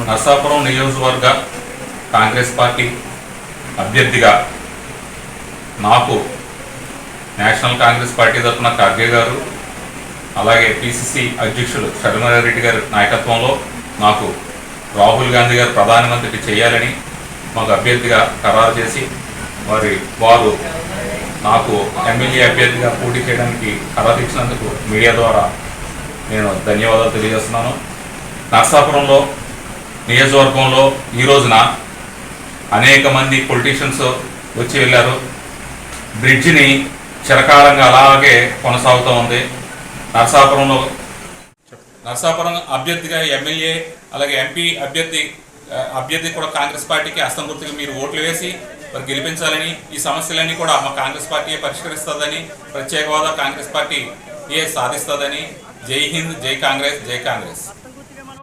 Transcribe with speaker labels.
Speaker 1: నర్సాపురం నియోజకవర్గ కాంగ్రెస్ పార్టీ అభ్యర్థిగా నాకు నేషనల్ కాంగ్రెస్ పార్టీ తరఫున ఖర్గే గారు, అలాగే పిసిసి అధ్యక్షులు షర్మిలారెడ్డి గారి నాయకత్వంలో నాకు రాహుల్ గాంధీ గారు ప్రధానమంత్రికి చేయాలని మాకు అభ్యర్థిగా ఖరారు చేసి వారు నాకు ఎమ్మెల్యే అభ్యర్థిగా పోటీ చేయడానికి ఖరారు ఇచ్చినందుకు మీడియా ద్వారా నేను ధన్యవాదాలు తెలియజేస్తున్నాను. నర్సాపురంలో నియోజకవర్గంలో ఈ రోజున అనేక మంది పొలిటీషియన్స్ వచ్చి వెళ్ళారు. బ్రిడ్జిని చిరకాలంగా అలాగే కొనసాగుతూ ఉంది. నర్సాపురం అభ్యర్థిగా ఎమ్మెల్యే అలాగే ఎంపీ అభ్యర్థి కూడా కాంగ్రెస్ పార్టీకి హస్తం గుర్తుగా మీరు ఓట్లు వేసి మరి గెలిపించాలని, ఈ సమస్యలన్నీ కూడా మా కాంగ్రెస్ పార్టీ పరిష్కరిస్తుందని, ప్రత్యేక హోదా కాంగ్రెస్ పార్టీ సాధిస్తుందని. జై హింద్, జై కాంగ్రెస్, జై కాంగ్రెస్.